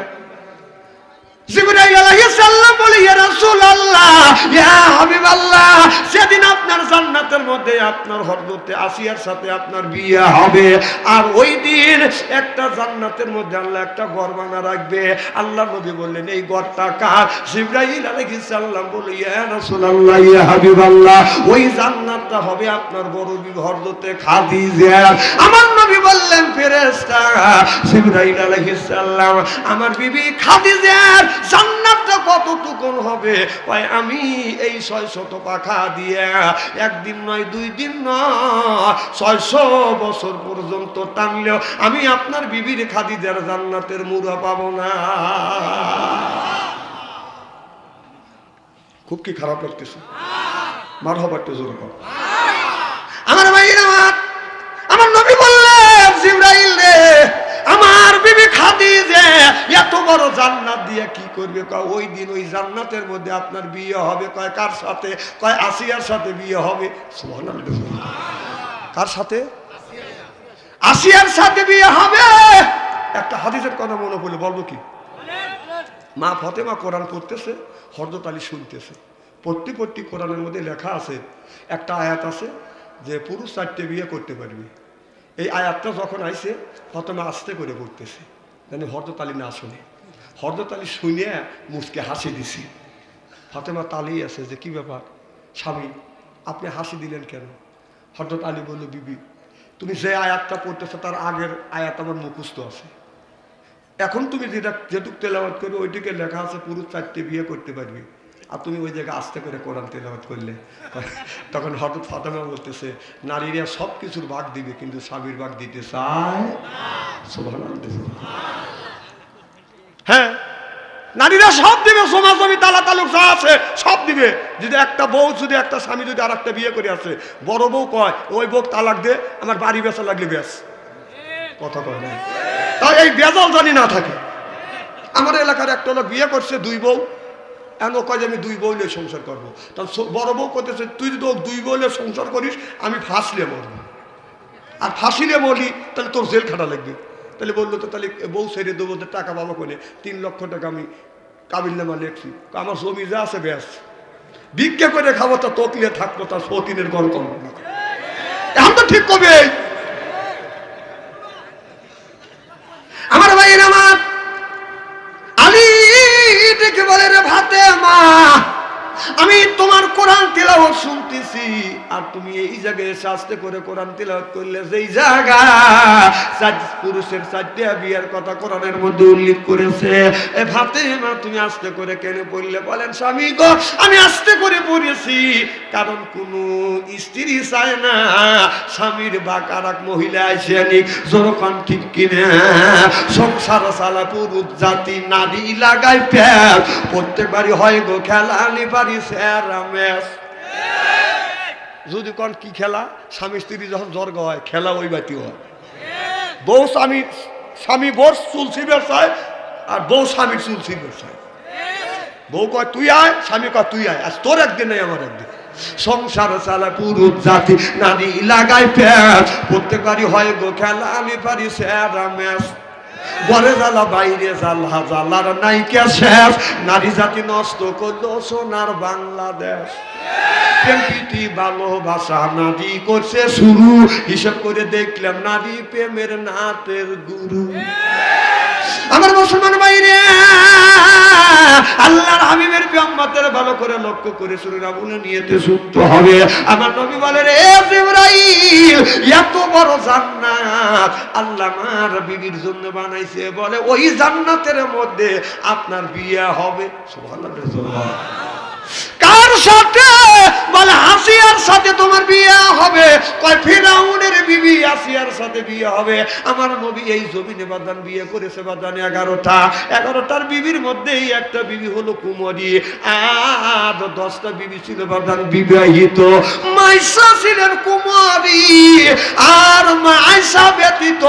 জিবরাইল আলাইহিস সালাম বলে, ইয়া রাসূলুল্লাহ, ইয়া হাবিবাল্লাহ, সেদিন আপনার জান্নাতের মধ্যে আপনার হযরতে আসিয়ার সাথে আপনার বিয়ে হবে। আর ওই দিন একটা জান্নাতের মধ্যে আল্লাহ একটা ঘর বানা রাখবে। আল্লাহ নবী বললেন, এই ঘরটা কার? জিবরাইল আলাইহিস সালাম বলে, ইয়া রাসূলুল্লাহ, ইয়া হাবিবাল্লাহ, ওই জান্নাতটা হবে আপনার বড় বিবি হযরতে খাদিজা। আমার নবী বললেন, ফেরেশতা জিবরাইল আলাইহিস সালাম, আমার বিবি খাদিজার জান্নাতটা কতটুকু হবে? ভাই আমি এই 600 পাখা দিয়ে একদিন নয়, 2 দিন নয়, 600 বছর পর্যন্ত টানলেও আমি আপনার বিবির খাদিজার জান্নাতের মুড়া পাবো না। খুব কি খারাপ লাগতেছে? মারহাবা একটু জোরে কর। আমার ভাইরা আমার নবী বললেন জিবরাইল রে আমার বিবি খাদিজা এত বড় জান্নাত দিয়ে কি করবে? কয় ওই দিন ওই জান্নাতের মধ্যে আপনার বিয়ে হবে। কয় কার সাথে? কয় আসিয়ার সাথে বিয়ে হবে। সুবহানাল্লাহ। কার সাথে? আসিয়ার সাথে বিয়ে হবে। একটা হাদিসের কথা মনে পড়লে বলবো কি? মা ফাতেমা কোরআন পড়তেছে, হযরত আলী শুনতেছে। পড়তে কোরআনের মধ্যে লেখা আছে, একটা আয়াত আছে যে পুরুষ 4টে বিয়ে করতে পারবে। এই আয়াতটা যখন আইছে ফাতেমা আস্তে করে পড়তেছে, মানে হযরত আলী না শুনে। হযরত আলী শুনে মুচকে হাসি দিছে। ফাতেমা তালিয়ে আছে যে কি ব্যাপার স্বামী, আপনি হাসি দিলেন কেন? হযরত আলী বলল, বিবি তুমি যে আয়াতটা পড়তেছো তার আগের আয়াত আমার মুখস্থ আছে। এখন তুমি যেটুক তেলাওয়াত করবে ওইটিকে লেখা আছে পুরুষ 4টে বিয়ে করতে পারবে, আর তুমি ওই জায়গায় আস্তে করে কোরআন তেলাওয়াত করলে। তখন হযরত ফাতেমা বলতেছে, নারীরা সব কিছুর ভাগ দিবে কিন্তু স্বামীর ভাগ দিতে চায়। সুবহানাল্লাহ। হ্যাঁ, নারীরা সব দিবে, সমাজ জমি তালা তালুক যা আছে সব দিবে। যদি একটা বউ, যদি একটা স্বামী যদি আর একটা বিয়ে করে আছে, বড় বউ কয় ওই বউ তালাক দে, আমার বাড়ি বেচা লাগলে বেশ। কথা কয় না, তাই এই বেজাল জানি না থাকে। আমার এলাকার একটা লোক বিয়ে করছে 2 বউ, এমন কয় যে আমি 2 বউ নিয়ে সংসার করবো। তখন বড় বউ করতেছে, তুই যদি 2 বউ নিয়ে সংসার করিস আমি ফাঁসলে মরবো, আর ফাঁসিলে মরি তাহলে তোর জেল খাটা লাগবে। তাহলে বললো তো তাহলে বউ ছেড়ে দেবো, টাকা পাবো কোনে? 3 লক্ষ টাকা আমি কাবিলনামা লেখছি, আমার জমি যা আছে ব্যাস ভিক্ষা করে খাবো, তা তকলে থাকবো, তার সতীনের গড় করবো না। এখন তো ঠিক কবে আমার ভাইয়ের আমার আলী ডেকে বলে, রে ফাতেমা আমি তোমার কোরআন তিলাওয়াত শুনতেছি, আর তুমি এই জায়গায় এসে আস্তে করে কোরআন তিলাওয়াত করলে যেই জায়গা পুরুষের 4টে বিয়ের কথা কোরআনের মধ্যে উল্লেখ করেছে, এ ফাতেমা তুমি আস্তে করে কেন পড়লে? বলেন স্বামী গো আমি আস্তে করে পড়েছি কারণ কোন স্ত্রী চায় না স্বামীর বাক আর এক মহিলা আসে নিক। যখন ঠিক কিনে সংসার চালা পুরুষ জাতি নারী লাগায় প্যাস, প্রত্যেকবারই হয় গো খেলা নিবারি ম্যাচ। যদি কোন কি খেলা? স্বামী স্ত্রী যখন জর্গ হয় খেলা ওই বাতি হয়। বউ স্বামী বউর চুল ছিঁড়বে চায়, আর বউ স্বামীর চুল ছিঁড়বে চায়। বউ কয় তুই আয়, স্বামী কয় তুই আয়, আজ তোর একদিন নেই আমার একদিন। সংসার চালা পুরুষ জাতি নারী লাগায় প্যাচ, প্রত্যেকবারই হয় গো খেলা নিবারি ম্যাচ। ঘরে জ্বালা বাইরে জ্বালা, জ্বালার নাইকা শেষ, নারী জাতি নষ্ট করলো সোনার বাংলাদেশ। প্রেমপ্রীতি ভালোবাসা নারী করছে শুরু, হিসাব করে দেখলাম নারী প্রেমের নাটের গুরু। আমার মুসলমান বাইরে আল্লাহর হাবিবের প্রেমতের ভালো করে লক্ষ্য করে শুনুন, আপনি নিয়তে শুনতে হবে। আমার নবী বলেন, এ জিবরাইল এত বড় জান্নাত আল্লাহ আমার বিবির জন্য বানাইছে, বলে ওই জান্নাতের মধ্যে আপনার বিয়ে হবে। সুবহানাল্লাহ। কার সাথে? বলে আসিয়ার সাথে তোমার বিয়ে হবে। কয় ফিরাউনের বিবি আসিয়ার সাথে বিয়ে হবে। আমার নবী এই জমিনে বাদান বিয়ে করেছে বাদান 11টার বিবির মধ্যেই একটা বিবি হলো কুমারী, আর 10টা বিবি ছিল বাদান বিবাহিত। মাইসা ছিলেন কুমারী, আর মাইসা ব্যতীত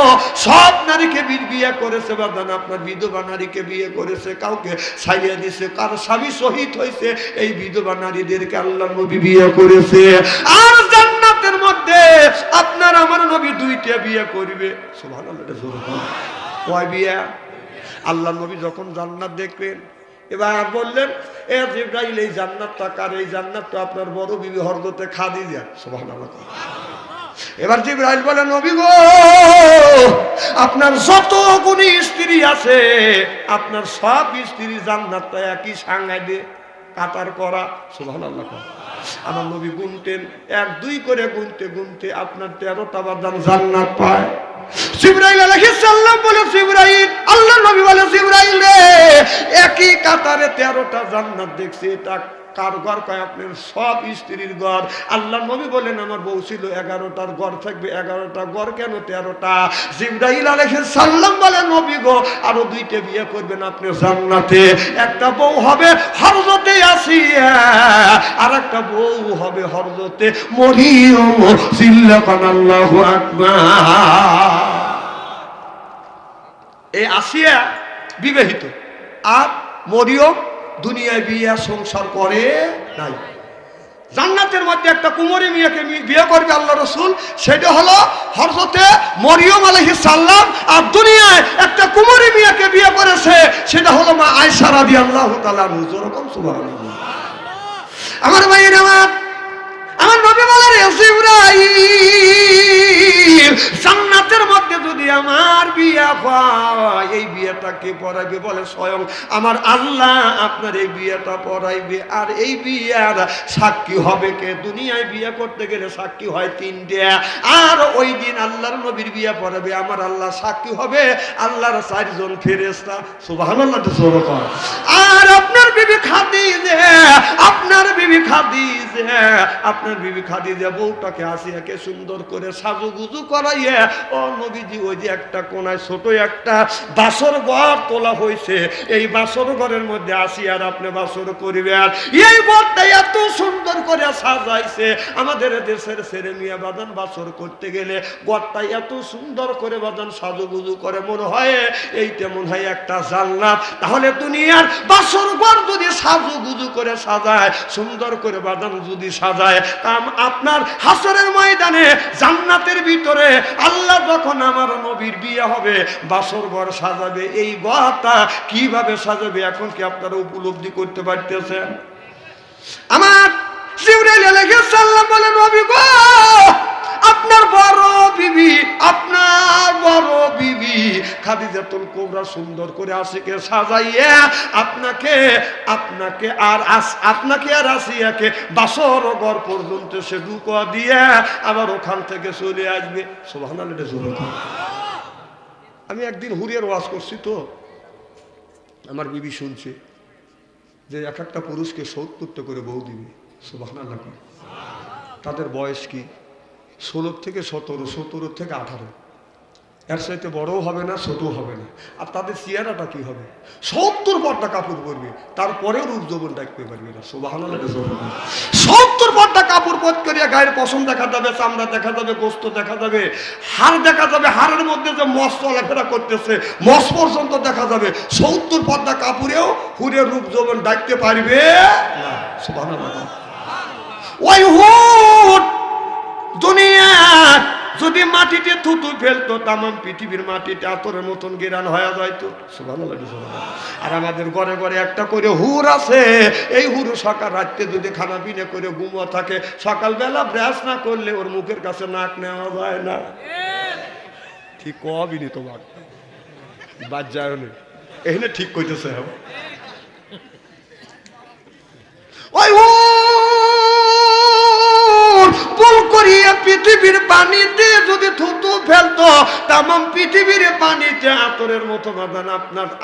সব নারীকে বিয়ে করেছে বাদান আপনার বিধবা নারীকে বিয়ে করেছে, কাউকে ছাইয়া দিছে, কারো স্বামী শহীদ হয়েছে, এই বিধবা নারীদেরকে আল্লাহ নবী বিয়ে করেছে। আর জান্নাতের মধ্যে আপনার আমার নবী 2টা বিয়ে করবে। সুবহানাল্লাহ। কয় বিয়ে? আল্লাহ নবী যখন জান্নাত দেখলেন এবার বললেন, এ জিবরাইল এই জান্নাতটা কার? এই জান্নাতটা আপনার বড় বিবি হযরতে খাদিজা। সুবহানাল্লাহ। এবার জিবরাইল বলে, নবী গো আপনার যত গুণী স্ত্রী আছে আপনার সব স্ত্রী জান্নাতটা একই সাঙ্গাইবে কাতার করা। সুবহানাল্লাহ। আমার নবী গুনতেন, 1 2 করে গুনতে গুনতে আপনার 13টা বাদান জান্নাত পায়। জিবরাইল আলাইহিস সালাম বলে, জিবরাইল আল্লাহ নবী বলে, জিবরাইল রে একই কাতারে 13টা জান্নাত দেখছি, এটা কার ঘর? কয় আপনার সব স্ত্রীর ঘর। আল্লাহ নবী বলেন আমার বউ ছিল 11টার ঘর থাকবে। 11টা ঘর কেন 13টা? জিবরাইল আলাইহিস সালাম বলে নবী গো আরো 2টে বিয়ে করবেন আপনি জান্নাতে। একটা বউ হবে হযরতে আসিয়া, আর একটা বউ হবে হযরতে মরিয়ম। সিল্লাকান আল্লাহু আকবার। এই আসিয়া বিবাহিত, আর মরিয়ম দুনিয়ায় বিয়ে সংসার করে নাই। জান্নাতের মধ্যে একটা কুমারী মেয়েকে বিয়ে করবে আল্লাহ রাসূল, সেটা হলো হযরতে মরিয়ম আলাইহিস সালাম। আর দুনিয়ায় একটা কুমারী মেয়েকে বিয়ে করেছে, সেটা হলো মা আয়েশা রাদিয়াল্লাহু তাআলা আনহা। যেরকম সুবহানাল্লাহ। আমার ভাইয়ের আমার নবী বলেন জিবরাইল জান্নাতের মধ্যে যদি আমার বিয়ে হয়, এই বিয়েটা কে পড়াইবে? বলে স্বয়ং আমার আল্লাহ আপনার এই বিয়েটা পড়াইবে। আর এই বিয়ের সাক্ষী হবে কে? দুনিয়ায় বিয়ে করতে গেলে সাক্ষী হয় 3টে, আর ওই দিন আল্লাহর নবীর বিয়ে পড়াবে আমার আল্লাহ, সাক্ষী হবে আল্লাহর 4 জন ফেরেশতা। সুবহানাল্লাহ। আর আপনার বিবি খাদিজা, আপনার বিবি খাদিজা বউটাকে আসিয়াকে সুন্দর করে সাজুগুজু করাইয়ে, ও নবীজি ওই যে একটা কোনায় ছোট একটা বাসর ঘর তোলা হয়েছে, এই বাসর ঘরের মধ্যে আসিয়ার আপনি বাসর করিবেন। এই ঘরটা এত সুন্দর করে সাজাইছে, আমাদের দেশের ছেলে মেয়ে বাদান বাসর করতে গেলে ঘরটা এত সুন্দর করে বাদান সাজুগুজু করে, মনে হয় এইটা মনে হয় একটা জান্নাত। তাহলে দুনিয়ার বাসর ঘর যদি সাজুগুজু করে সাজায়, সুন্দর করে বাদান যদি সাজায়, তা আপনার হাসরের ময়দানে জান্নাতের ভিতরে আল্লাহ যখন আমার নবীর বিয়ে হবে বাসর ঘর সাজাবে, এই ঘরটা কিভাবে সাজাবে এখন কি আপনারা উপলব্ধি করতে পারতেছেন? আমার জিবরাইল আলাইহিস সালাম বলে নবী গো আপনার বড় বিবি খাদিজাতুল কুবরা সুন্দর করে আশিকে সাজাইয়া আপনাকে আর আসিয়াকে বাসর ঘর পর্যন্ত সে ঢুকা দিয়ে আবার ওখান থেকে চলে আসবে। সুবহানাল্লাহ। আমি একদিন হুরিয়ার ওয়াজ করছি, তো আমার বিবি শুনছে যে এক একটা পুরুষকে 70টা করে বউ দিবে। সুবহানাল্লাহ। তাদের বয়স কি? 16 থেকে 17, 17 থেকে 18, এর সাথে বড়ও হবে না ছোটও হবে না। আর তাদের চেহারাটা কি হবে? 70 পর্দা কাপড় পরবে, তারপরেও রূপ যৌবন দেখতে পারবে না। সুবহানাল্লাহ। 70 পর্দা কাপড় পর করিয়া গায়ের পশম দেখা যাবে, চামড়া দেখা যাবে, গোস্ত দেখা যাবে, হাড় দেখা যাবে, হাড়ের মধ্যে যে মস চলাফেরা করতেছে মস পর্যন্ত দেখা যাবে। 70 পর্দা কাপড়েও হুরের রূপ যৌবন দেখতে পারবে না। সুবহানাল্লাহ। ওই হুর দুনিয়া যদি মাটিতে থুতু ফেলতো, তামাম পৃথিবীর মাটিতে আতরের মতন গেরান হয়ে যাইতো। সুবহানাল্লাহ। আর আমাদের ঘরে ঘরে একটা করে হুর আছে, এই হুর সকাল রাত্রে যদি খানা পিনে করে ঘুমো থাকে, সকালবেলা ব্রাশ না করলে ওর মুখের কাছে নাক নেওয়া যায় না। ঠিক কবিনি তোমার বাদ যায় না, এখানে ঠিক কইতেছে। ওই পুল করিয়া পৃথিবীর পানিতে যদি থুতু ফেলতো, তামাম পৃথিবীর পানিতে আতরের মতো বাদান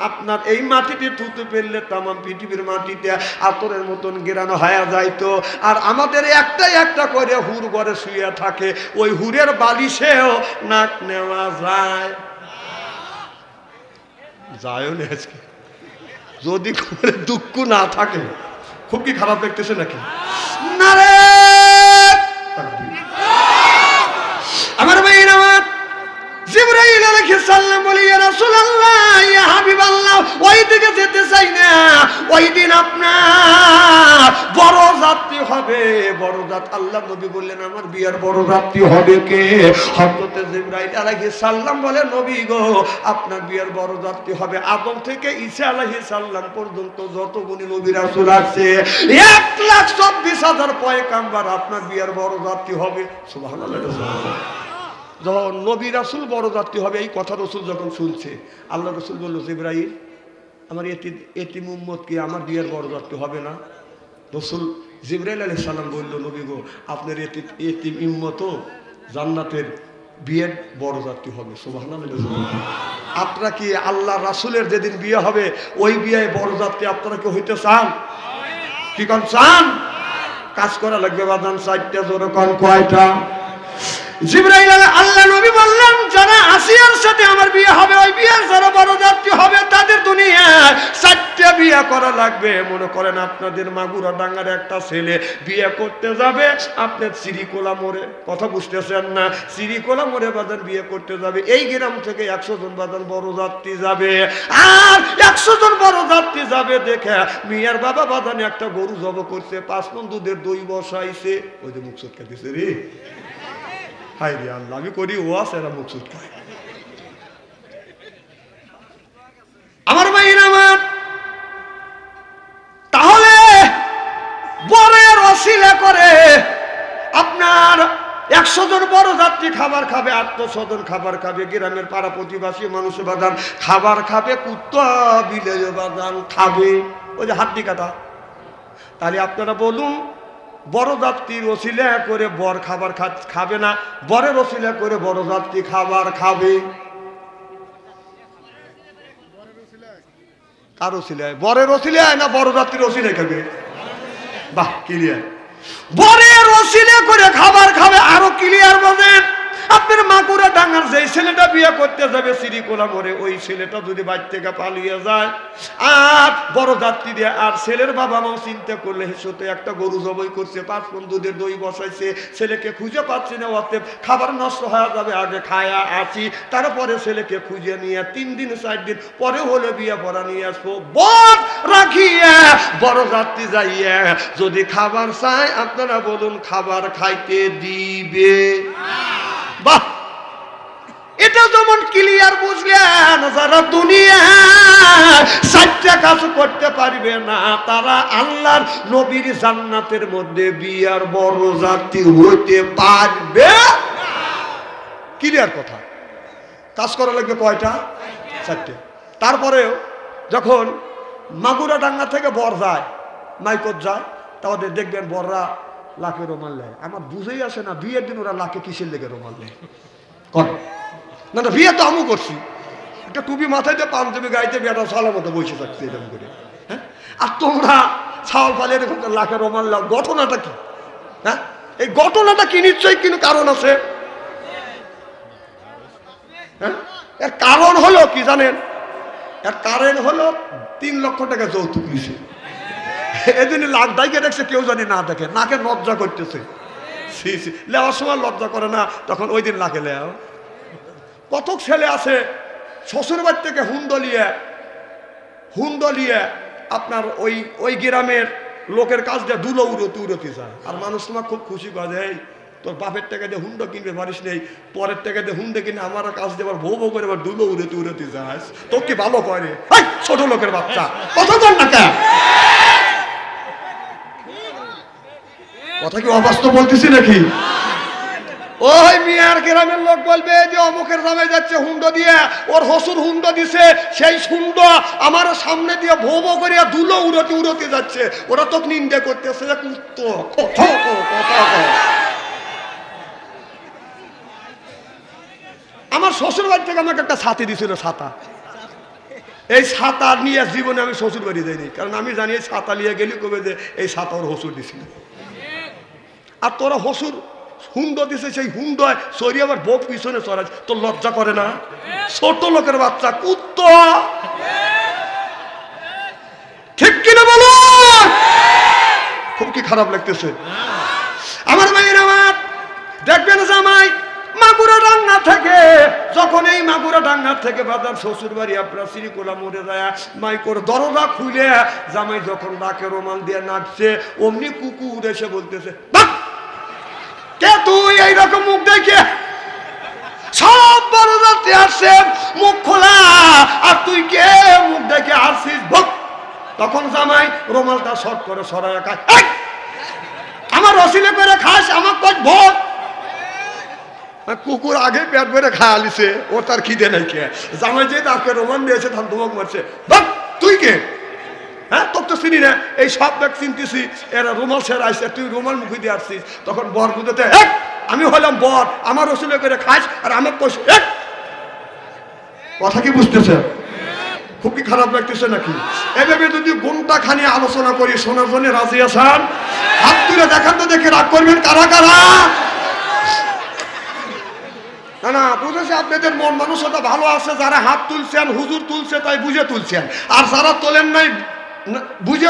আপনার এই মাটিতে থুতু ফেললে তামাম পৃথিবীর মাটিতে আতরের মতন গেরানো হয়ে যাইতো। আর আমাদের একটা করে হুর ঘরে শুয়ে থাকে, ওই হুরের বালিশেও নাক নেওয়া যায় না। আজকে যদি করে দুঃখ না থাকে, খুব কি খারাপ দেখতেছে নাকি? না রে আমার ভাইয়ের আমার, জিবরাইল আলাইহিস সালাম বলে ইয়া রাসূলুল্লাহ, ইয়া হাবিবাল্লাহ, ওই দিকে যেতে চাই না। ওই দিন আপনার বড় যাত্রী হবে, বড় জাত। আল্লাহ নবী বললেন আমার বিয়ার বড় যাত্রী হবে কে? হযরতে জিবরাইল আলাইহিস সালাম বলে নবী গো আপনার বিয়ার বড় যাত্রী হবে আদম থেকে ঈসা আলাইহিস সালাম পর্যন্ত যতগুলো নবী রাসূল আছে 1,24,000 পয়গাম্বর আপনার বিয়ার বড় যাত্রী হবে। সুবহানাল্লাহ। যখন নবী রাসূল বড় যাত্রী হবে, এই কথা রসুল যখন শুনছে, আল্লাহ রসুল বলল জিবরাইল আমার এতিম উম্মত কি আমার বিয়ের বড় যাত্রী হবে না? রসুল জিবরাইল আলাইহিস সালাম বলল নবী গো আপনার এতিম উম্মত জান্নাতের বিয়ের বড় যাত্রী হবে। সুবহানাল্লাহ। আপনারা কি আল্লাহ রাসূলের যেদিন বিয়ে হবে ওই বিয়ে বড় যাত্রী আপনারা কি হইতে চান? কি কোন চান? কাজ করা লাগবে বাজান। 4টা জোরে কোন কয়টা? জিবরাইল আল্লাহ নবী বললেন যারা আসিয়ার সাথে আমার বিয়ে হবে, ওই বিয়ের যারা বড় যাত্রী হবে তাদের দুনিয়ায় 4টা বিয়ে করা লাগবে। মনে করেন আপনাদের মাগুরা ডাঙ্গার একটা ছেলে বিয়ে করতে যাবে আপনার শ্রীকোলা মোড়ে, কথা বুঝতেছেন না? শ্রীকোলা মোড়ে বাজান বিয়ে করতে যাবে। এই গ্রাম থেকে 100 জন বাজান বড় যাত্রী যাবে, আর 100 জন বড় যাত্রী যাবে দেখে মিয়ার বাবা বাজানে একটা গরু জব করছে, 5 মণ দুধের দই বসাইছে। ওই যে মুখ চটকা দিছে রে, হাই রে আল্লাহ, আমি করি ওয়াস, এরা মুখ চুটকায়। আমার ভাইরা আমার, তাহলে বরের ওসিলা করে আপনার 100 জন বড় যাত্রী খাবার খাবে, 800 জন খাবার খাবে, গ্রামের পাড়া প্রতিবাসী মানুষ বাজান খাবার খাবে, কুত্তা বিলে বাজান খাবে, ওই যে হাড্ডি কাটা। তাহলে আপনারা বলুন, বড় যাত্রীর ওসিলা করে বর খাবার খাবে না, বরের ওসিলা করে বড় যাত্রী খাবার খাবে? কার ওসিলায়? বরের ওসিলায় না বড় যাত্রীর ওসিলায় খাবে? বাহ, ক্লিয়ার। বরের ওসিলা করে খাবার খাবে। আরো ক্লিয়ার বলেন, আপনার মাগুরা ডাঙ্গার যে ছেলেটা বিয়ে করতে যাবে শ্রীকোলা মোড়ে, ওই ছেলেটা যদি বাড়ি থেকে পালিয়ে যায় আর বড় যাত্রী দিয়ে, আর ছেলের বাবা মাও চিন্তা করলে হেসোতে একটা গরু জবাই করছে, 5 মণ দুধের দই বসাইছে, ছেলেকে খুঁজে পাচ্ছি না, অতএব খাবার নষ্ট হয়ে যাবে, আগে খায়া আছি, তারপরে ছেলেকে খুঁজে নিয়ে 3 দিন 4 দিন পরে হলে বিয়ে পড়া নিয়ে আসবো। বর রাখিয়া বড় যাত্রী যাইয়া যদি খাবার চায় আপনারা বলুন খাবার খাইতে দিবে? বাহ, এটা যেমন ক্লিয়ার বুঝলেন। যারা দুনিয়া 4টা কাজ করতে পারবে না তারা আল্লাহর নবীর জান্নাতের মধ্যে বিয়ার বড় যাত্রী হইতে পারবে। ক্লিয়ার কথা। কাজ করা লাগবে কয়টা? 4টে। তারপরেও যখন মাগুরা ডাঙ্গা থেকে বর যায়, মাইকত যায়, তাদের দেখবেন বররা লাখে রোমাল নেয়। আমার বুঝেই আসে না বিয়ের দিন ওরা লাখে কিসের লেগে রোমাল নেয়। না না, বিয়ে তো আমি করছি, একটা টুপি মাথায় দিয়ে পাঞ্জাবি গাইতে বিয়েটা সালা মতো বসে থাকছে এরকম করে, হ্যাঁ? আর তোমরা ছাওয়াল ফালে এরকম লাখে রোমাল লাও, ঘটনাটা কি? হ্যাঁ, এই ঘটনাটা কি? নিশ্চয়ই কিন্তু কারণ আছে। হ্যাঁ, এর কারণ হলো কি জানেন? এর কারণ হলো 3 লক্ষ টাকা যৌতুক নিছে। এদিন লাখ দাইকে দেখছে, কেউ জানি না দেখে, নাকে লজ্জা করতেছে। লেওয়ার সময় লজ্জা করে না, তখন ওই দিন লাখে লেও। কত ছেলে আছে শ্বশুর বাড়ি থেকে হুন্ডলিয়ে আপনার ওই গ্রামের লোকের কাজ দিয়ে দুলো উড়তে যায়, আর মানুষ তোমার খুব খুশি করে, এই তোর বাপের টাকা দিয়ে হুন্ডা কিনবে পারিস নেই, পরের টাকা দিয়ে হুন্ডা কিনে আমার কাজ দিয়ে আবার ভৌ করে আবার দুলো উড়তে যাস, তোর কি ভালো করে? ছোট লোকের বাচ্চা, কত কর না কেন? কথা কি অবাস্তব বলতেছি নাকি? ওই মিয়ার গ্রামের লোক বলবে যে অমুকের নামে যাচ্ছে হুন্ডা দিয়ে, ওর হসুর হুন্ডা দিছে, সেই হুন্ডা আমার সামনে দিয়ে ভো ভো করে ধুলো উড়তে যাচ্ছে, ওরা তো নিন্দা করতেছে। আমার শ্বশুর বাড়ি থেকে আমাকে একটা ছাতি দিছিল, ছাতা। এই ছাতা নিয়ে জীবনে আমি শ্বশুর বাড়ি যাইনি, কারণ আমি জানি এই ছাতা নিয়ে গেলি কবে যে এই ছাতা ওর হসুর দিছিল। আর তোরা হসুর হুন্ডা দিছে, সেই হুন্ডায় সরি আবার বউ পিছনে চড়াই, তোর লজ্জা করে না? ছোট লোকের বাচ্চা, কুত্তা, ঠিক কিনা বলো? খুব কি খারাপ লাগতেছে আমার ভাইয়ের? আমার দেখবেন জামাই মাগুরা ডাঙ্গা থেকে, যখন এই মাগুরা ডাঙ্গা থেকে বাজার শ্বশুর বাড়ি আপনার শ্রীকোলা মোড়ে যায়, মাইকোর দরজা খুলে জামাই যখন ডাকে রোমাল দিয়ে নাচছে, অমনি কুকুর এসে বলতেছে, কে তুই এইরকম মুখ দেখে? সব বড় যাত্রী আসছে, মুখ খোলা, আর তুই কে মুখ দেখে আসছিস? তখন জামাই রোমালটা শর্ট করে সরায় খায়, আমার রসিলে করে খাস, আমার কই ভোগ। কুকুর আগে পেট ভরে খাওয়ালিছে, ও তার খিদে নাই কে? জামাই যে তাকে রোমান দিয়েছে, ধান ধমক মারছে, তুই কে? হ্যাঁ, তোর তো চিনি না, এই সব ব্যাগ চিনতেছি, এরা রুমাল ছেড়ে আসছে, তুই রুমাল মুখে দিয়ে আসছিস। তখন বর বুঝতে, আমি হলাম বর, আমার রসুলে করে খাস, আর আমার কথা কি বুঝতেছে? খুব কি খারাপ লাগতেছে নাকি? এভাবে যদি ঘন্টা খানি আলোচনা করি শোনার জন্য রাজি আছেন? হাত তুলে দেখান তো দেখে রাগ করবেন কারা কারা? না না, বুঝেছি আপনাদের মন মানুষতা ভালো আছে, যারা হাত তুলছেন হুজুর তুলছে তাই বুঝে তুলছেন, আর যারা তোলেন নাই বুঝে